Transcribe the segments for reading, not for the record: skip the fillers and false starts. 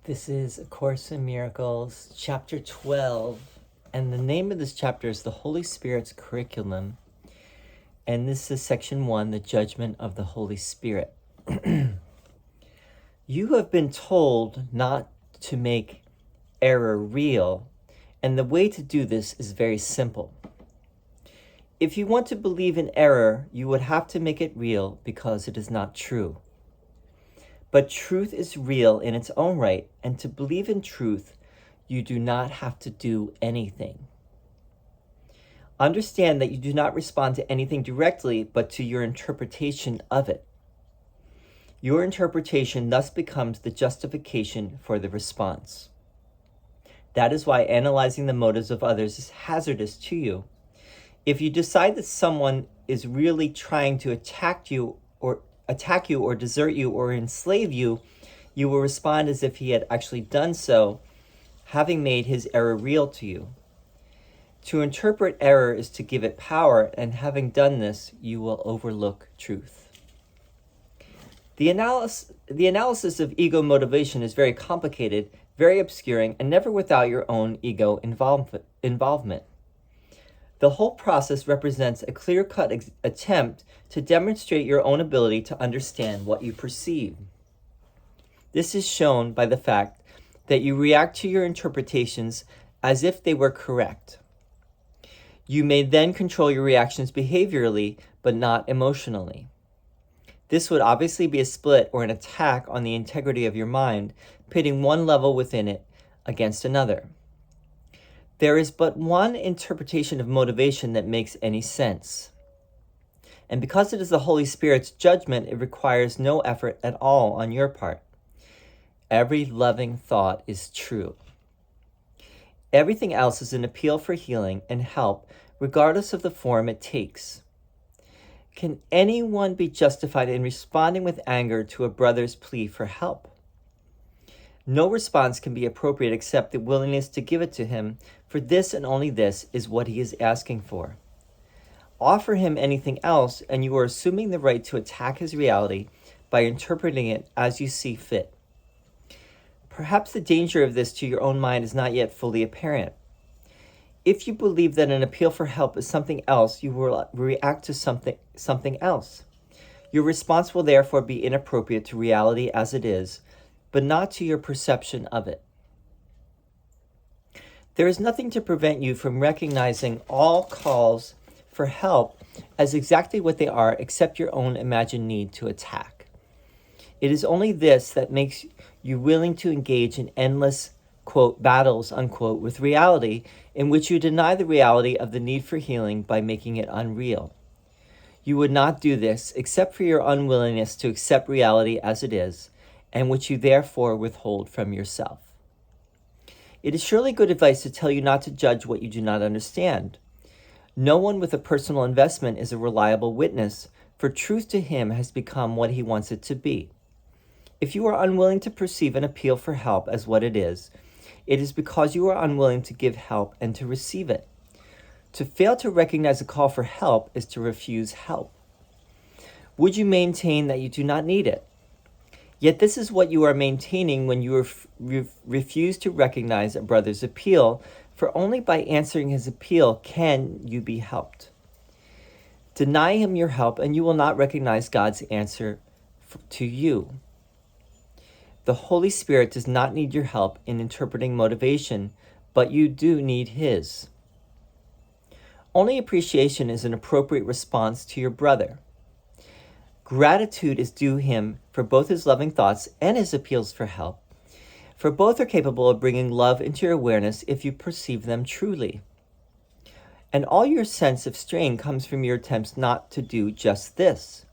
This is A Course in Miracles, Chapter 12, and the name of this chapter is The Holy Spirit's Curriculum, and this is Section 1, The Judgment of the Holy Spirit. You have been told not to make error real, and the way to do this is very simple. If you want to believe in error, you would have to make it real because it is not true. But truth is real in its own right, and to believe in truth, you do not have to do anything. Understand that you do not respond to anything directly, but to your interpretation of it. Your interpretation thus becomes the justification for the response. That is why analyzing the motives of others is hazardous to you. If you decide that someone is really trying to attack you or desert you or enslave you, you will respond as if he had actually done so, having made his error real to you. To interpret error is to give it power, and having done this, you will overlook truth. The analysis of ego motivation is very complicated, very obscuring, and never without your own ego involvement. The whole process represents a clear-cut attempt to demonstrate your own ability to understand what you perceive. This is shown by the fact that you react to your interpretations as if they were correct. You may then control your reactions behaviorally, but not emotionally. This would obviously be a split or an attack on the integrity of your mind, pitting one level within it against another. There is but one interpretation of motivation that makes any sense. And because it is the Holy Spirit's judgment, it requires no effort at all on your part. Every loving thought is true. Everything else is an appeal for healing and help, regardless of the form it takes. Can anyone be justified in responding with anger to a brother's plea for help? No response can be appropriate except the willingness to give it to him, for this and only this is what he is asking for. Offer him anything else, and you are assuming the right to attack his reality by interpreting it as you see fit. Perhaps the danger of this to your own mind is not yet fully apparent. If you believe that an appeal for help is something else, you will react to something else. Your response will therefore be inappropriate to reality as it is, but not to your perception of it. There is nothing to prevent you from recognizing all calls for help as exactly what they are, except your own imagined need to attack. It is only this that makes you willing to engage in endless, quote, battles, unquote, with reality, in which you deny the reality of the need for healing by making it unreal. You would not do this except for your unwillingness to accept reality as it is, and which you therefore withhold from yourself. It is surely good advice to tell you not to judge what you do not understand. No one with a personal investment is a reliable witness, for truth to him has become what he wants it to be. If you are unwilling to perceive an appeal for help as what it is because you are unwilling to give help and to receive it. To fail to recognize a call for help is to refuse help. Would you maintain that you do not need it? Yet this is what you are maintaining when you refuse to recognize a brother's appeal, for only by answering his appeal can you be helped. Deny him your help, and you will not recognize God's answer to you. The Holy Spirit does not need your help in interpreting motivation, but you do need his. Only appreciation is an appropriate response to your brother. Gratitude is due him for both his loving thoughts and his appeals for help, for both are capable of bringing love into your awareness if you perceive them truly. And all your sense of strain comes from your attempts not to do just this.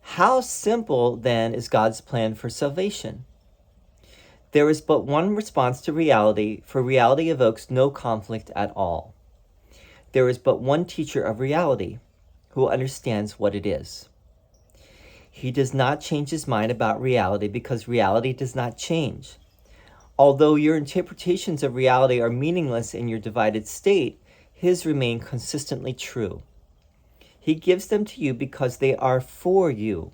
How simple, then, is God's plan for salvation? There is but one response to reality, for reality evokes no conflict at all. There is but one teacher of reality, who understands what it is. He does not change his mind about reality because reality does not change. Although your interpretations of reality are meaningless in your divided state, his remain consistently true. He gives them to you because they are for you.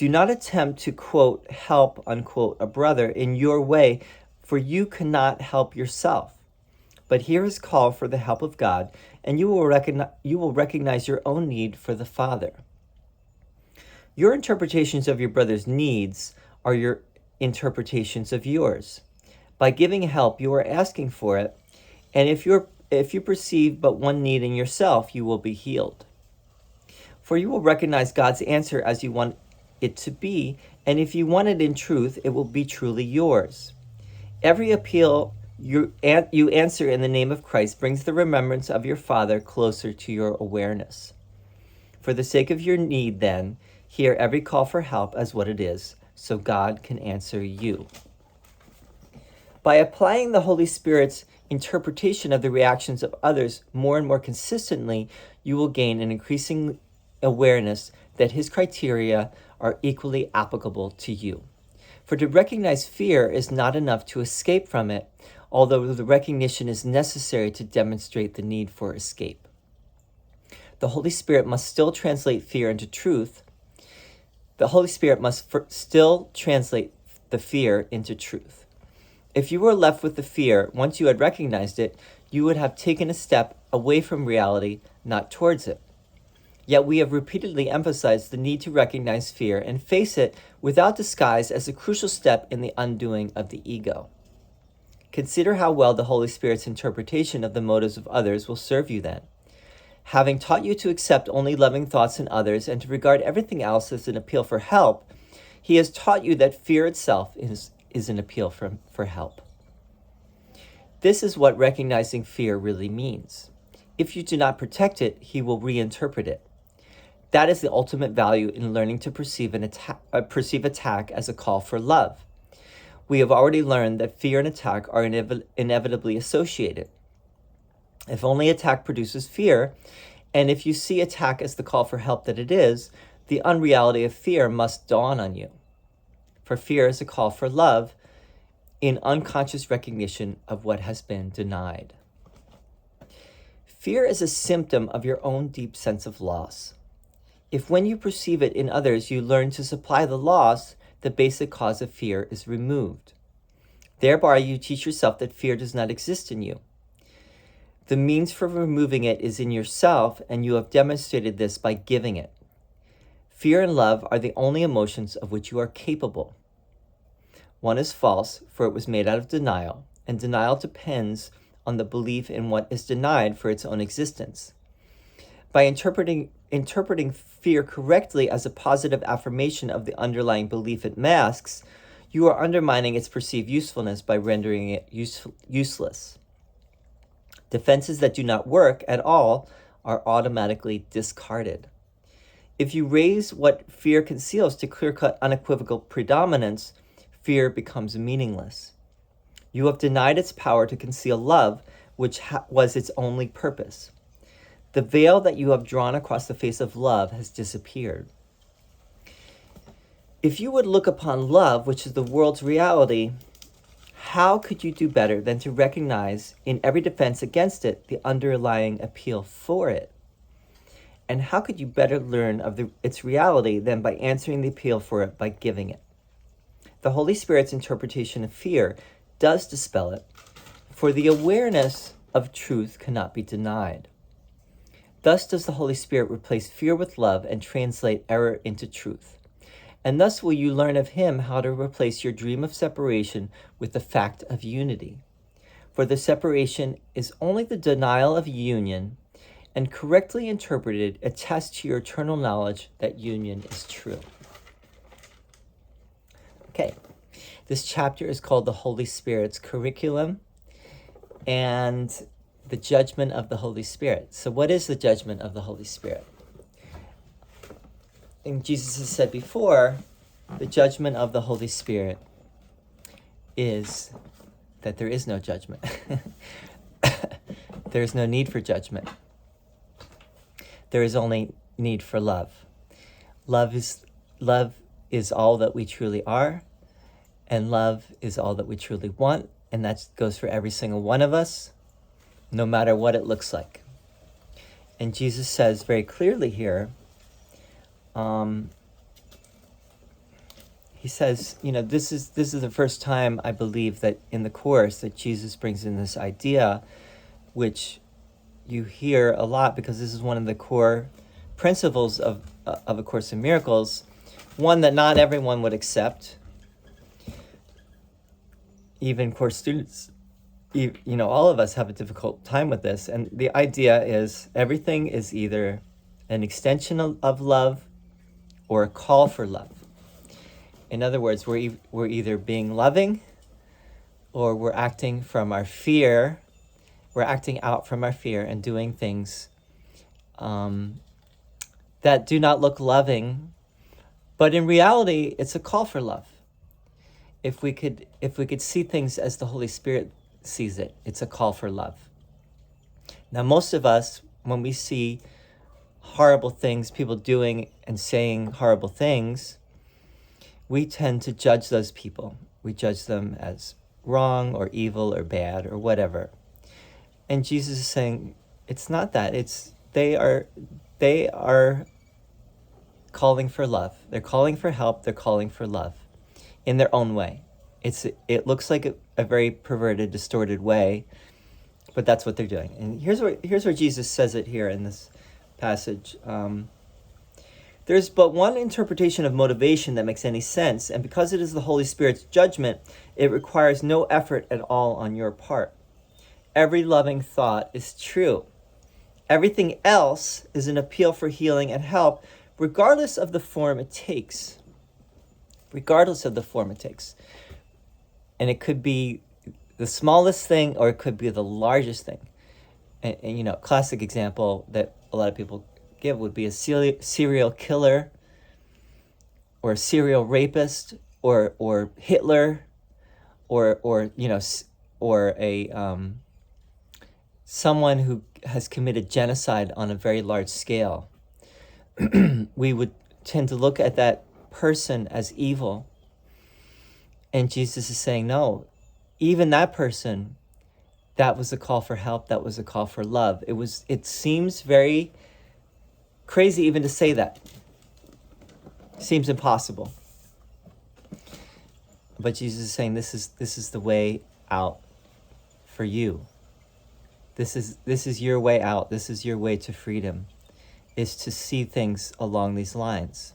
Do not attempt to, quote, help, unquote, a brother in your way, for you cannot help yourself. But hear his call for the help of God, and you will recognize your own need for the Father. Your interpretations of your brother's needs are your interpretations of yours. By giving help, you are asking for it, and if you perceive but one need in yourself, you will be healed. For you will recognize God's answer as you want it to be, and if you want it in truth, it will be truly yours. Every appeal you answer in the name of Christ brings the remembrance of your Father closer to your awareness. For the sake of your need, then, hear every call for help as what it is, so God can answer you. By applying the Holy Spirit's interpretation of the reactions of others more and more consistently, you will gain an increasing awareness that his criteria are equally applicable to you. For to recognize fear is not enough to escape from it, although the recognition is necessary to demonstrate the need for escape. The Holy Spirit must still translate fear into truth. The Holy Spirit must still translate the fear into truth. If you were left with the fear, once you had recognized it, you would have taken a step away from reality, not towards it. Yet we have repeatedly emphasized the need to recognize fear and face it without disguise as a crucial step in the undoing of the ego. Consider how well the Holy Spirit's interpretation of the motives of others will serve you then. Having taught you to accept only loving thoughts in others and to regard everything else as an appeal for help, he has taught you that fear itself is an appeal for help. This is what recognizing fear really means. If you do not protect it, he will reinterpret it. That is the ultimate value in learning to perceive attack as a call for love. We have already learned that fear and attack are inevitably associated. If only attack produces fear, and if you see attack as the call for help that it is, the unreality of fear must dawn on you. For fear is a call for love in unconscious recognition of what has been denied. Fear is a symptom of your own deep sense of loss. If when you perceive it in others, you learn to supply the loss, the basic cause of fear is removed. Thereby, you teach yourself that fear does not exist in you. The means for removing it is in yourself, and you have demonstrated this by giving it. Fear and love are the only emotions of which you are capable. One is false, for it was made out of denial, and denial depends on the belief in what is denied for its own existence. By interpreting fear correctly as a positive affirmation of the underlying belief it masks, you are undermining its perceived usefulness by rendering it useless. Defenses that do not work at all are automatically discarded. If you raise what fear conceals to clear-cut, unequivocal predominance, fear becomes meaningless. You have denied its power to conceal love, which was its only purpose. The veil that you have drawn across the face of love has disappeared. If you would look upon love, which is the world's reality, how could you do better than to recognize in every defense against it the underlying appeal for it? And how could you better learn of its reality than by answering the appeal for it by giving it? The Holy Spirit's interpretation of fear does dispel it, for the awareness of truth cannot be denied. Thus does the Holy Spirit replace fear with love and translate error into truth. And thus will you learn of him how to replace your dream of separation with the fact of unity. For the separation is only the denial of union, and correctly interpreted attests to your eternal knowledge that union is true. Okay, this chapter is called The Holy Spirit's Curriculum and the Judgment of the Holy Spirit. So what is the judgment of the Holy Spirit? And Jesus has said before, the judgment of the Holy Spirit is that there is no judgment. There is no need for judgment. There is only need for love. Love is all that we truly are, and love is all that we truly want, and that goes for every single one of us, no matter what it looks like. And Jesus says very clearly here, he says, this is the first time I believe that in the Course that Jesus brings in this idea, which you hear a lot because this is one of the core principles of A Course in Miracles, one that not everyone would accept, even Course students. All of us have a difficult time with this, and the idea is everything is either an extension of love or a call for love. In other words, we're either being loving or we're acting from our fear. We're acting out from our fear and doing things that do not look loving, but in reality, it's a call for love. If we could see things as the Holy Spirit sees it, it's a call for love. Now, most of us, when we see horrible things, people doing and saying horrible things, we tend to judge those people. We judge them as wrong or evil or bad or whatever. And Jesus is saying, it's not that. They are calling for love. They're calling for help. They're calling for love in their own way. It looks like a very perverted, distorted way, but that's what they're doing. And here's where Jesus says it here in this passage. There's but one interpretation of motivation that makes any sense, and because it is the Holy Spirit's judgment, it requires no effort at all on your part. Every loving thought is true. Everything else is an appeal for healing and help, regardless of the form it takes. Regardless of the form it takes. And it could be the smallest thing or it could be the largest thing. And classic example that a lot of people give would be a serial killer or a serial rapist or Hitler or a someone who has committed genocide on a very large scale. We would tend to look at that person as evil. And Jesus is saying, no, even that person, that was a call for help. That was a call for love. It seems very crazy even to say that. Seems impossible. But Jesus is saying this is the way out for you. This is your way out. This is your way to freedom, is to see things along these lines.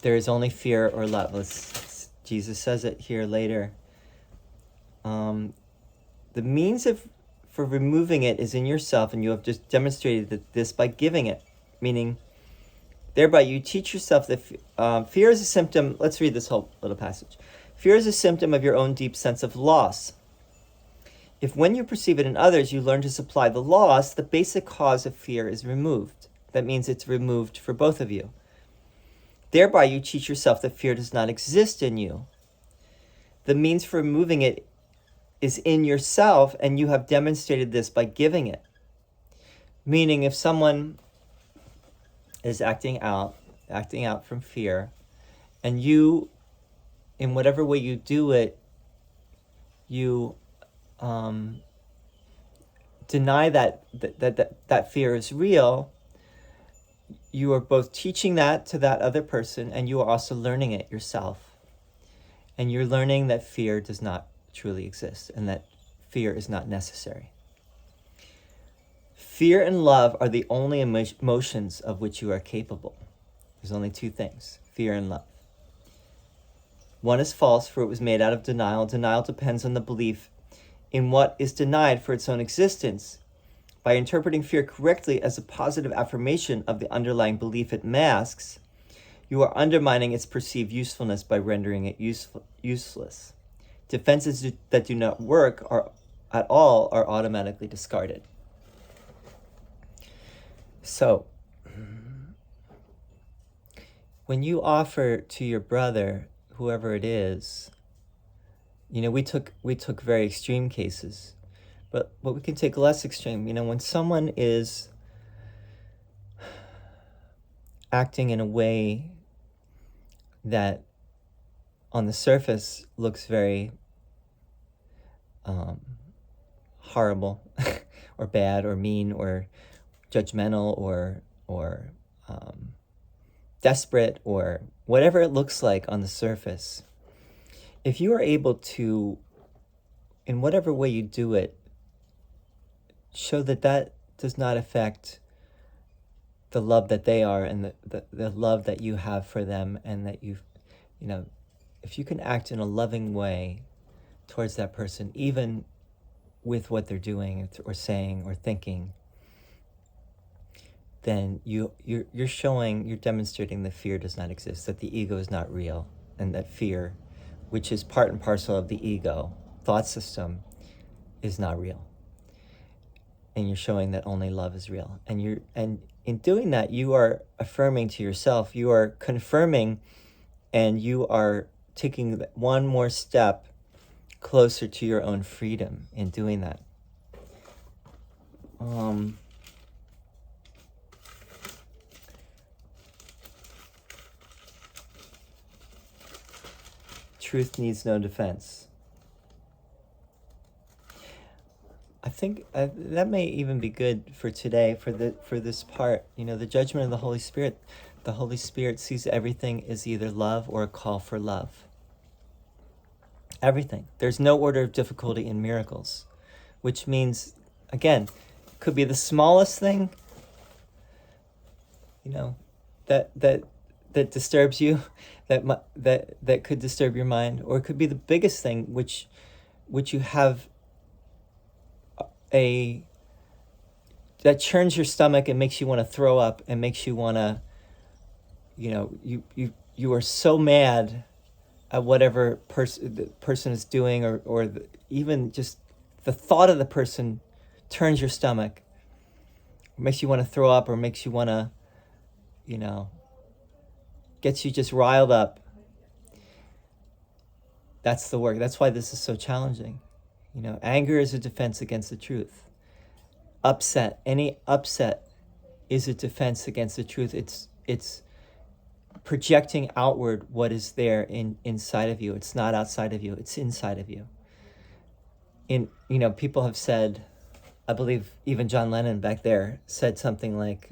There is only fear or love. Jesus says it here later. The means for removing it is in yourself, and you have just demonstrated this by giving it. Meaning, thereby you teach yourself that fear is a symptom. Let's read this whole little passage. Fear is a symptom of your own deep sense of loss. If when you perceive it in others, you learn to supply the loss, the basic cause of fear is removed. That means it's removed for both of you. Thereby you teach yourself that fear does not exist in you. The means for removing it is in yourself, and you have demonstrated this by giving it. Meaning, if someone is acting out from fear, and you, in whatever way you do it, you deny that fear is real, you are both teaching that to that other person, and you are also learning it yourself. And you're learning that fear does not truly exist, and that fear is not necessary. Fear and love are the only emotions of which you are capable. There's only two things, fear and love. One is false, for it was made out of denial. Denial depends on the belief in what is denied for its own existence. By interpreting fear correctly as a positive affirmation of the underlying belief it masks, you are undermining its perceived usefulness by rendering it useless. Defenses that do not work at all are automatically discarded. So, when you offer to your brother, whoever it is, we took very extreme cases, but we can take less extreme. When someone is acting in a way that on the surface looks very horrible or bad or mean or judgmental or desperate or whatever it looks like on the surface, if you are able to, in whatever way you do it, show that that does not affect the love that they are and the love that you have for them, and that if you can act in a loving way towards that person, even with what they're doing or saying or thinking, then you're demonstrating that fear does not exist, that the ego is not real, and that fear, which is part and parcel of the ego thought system, is not real. And you're showing that only love is real. And in doing that, you are affirming to yourself, you are confirming, and you are taking one more step closer to your own freedom in doing that. Truth needs no defense. I think that may even be good for today, for this part. The judgment of the Holy Spirit. The Holy Spirit sees everything as either love or a call for love. Everything. There's no order of difficulty in miracles, which means, again, could be the smallest thing, that disturbs you, that could disturb your mind, or it could be the biggest thing, which you have that churns your stomach and makes you want to throw up and makes you want to, you are so mad at whatever the person is doing, or even just the thought of the person turns your stomach, makes you want to throw up, or makes you want to, gets you just riled up. That's the work. That's why this is so challenging. Anger is a defense against the truth. Any upset is a defense against the truth. It's projecting outward what is there inside of you. It's not outside of you. It's inside of you. People have said, I believe even John Lennon back there said something like,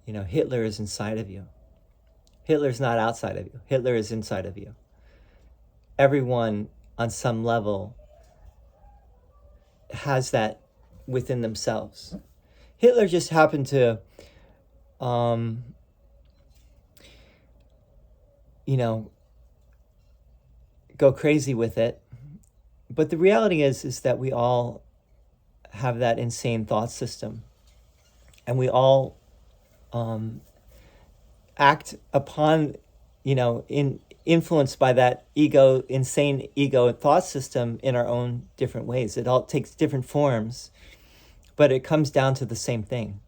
Hitler is inside of you. Hitler's not outside of you. Hitler is inside of you. Everyone on some level has that within themselves. Hitler just happened to, go crazy with it. But the reality is that we all have that insane thought system, and we all act upon, influenced by that insane ego thought system in our own different ways. It all takes different forms, but it comes down to the same thing.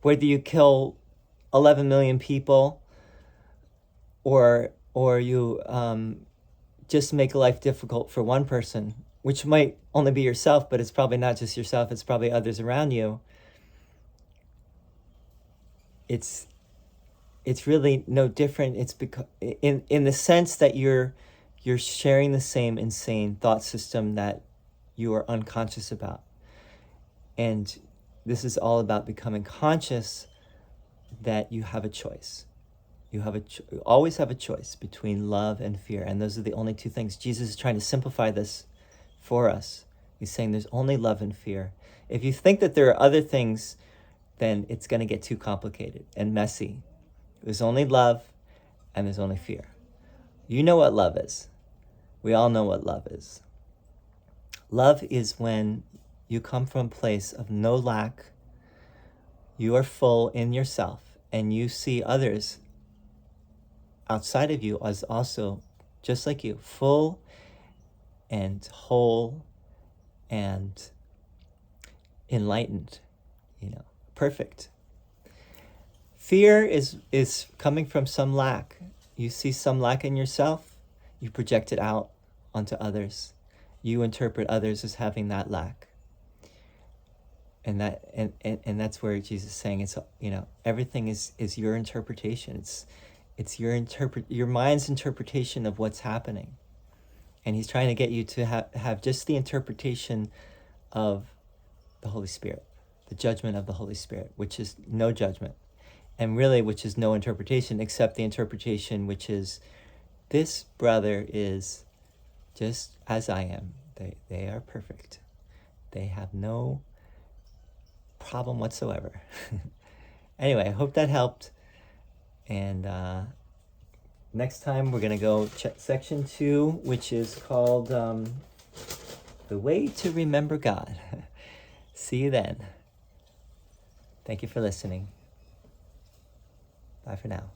Whether you kill 11 million people, or you just make life difficult for one person, which might only be yourself, but it's probably not just yourself, it's probably others around you. It's really no different. It's because in the sense that you're sharing the same insane thought system that you are unconscious about. And this is all about becoming conscious that you have a choice. You always have a choice between love and fear, and those are the only two things. Jesus is trying to simplify this for us. He's saying there's only love and fear. If you think that there are other things, then it's going to get too complicated and messy. There's only love and there's only fear. You know what love is. We all know what love is. Love is when you come from a place of no lack, you are full in yourself, and you see others outside of you as also just like you, full and whole and enlightened, perfect. Fear is coming from some lack. You see some lack in yourself, you project it out onto others. You interpret others as having that lack. And that's where Jesus is saying it's, everything is your interpretation. It's your mind's interpretation of what's happening. And he's trying to get you to have just the interpretation of the Holy Spirit, the judgment of the Holy Spirit, which is no judgment. and really which is no interpretation except the interpretation which is, this brother is just as I am. They are perfect. They have no problem whatsoever. Anyway, I hope that helped. And next time we're going to go check section 2, which is called The Way to Remember God. See you then. Thank you for listening. Bye for now.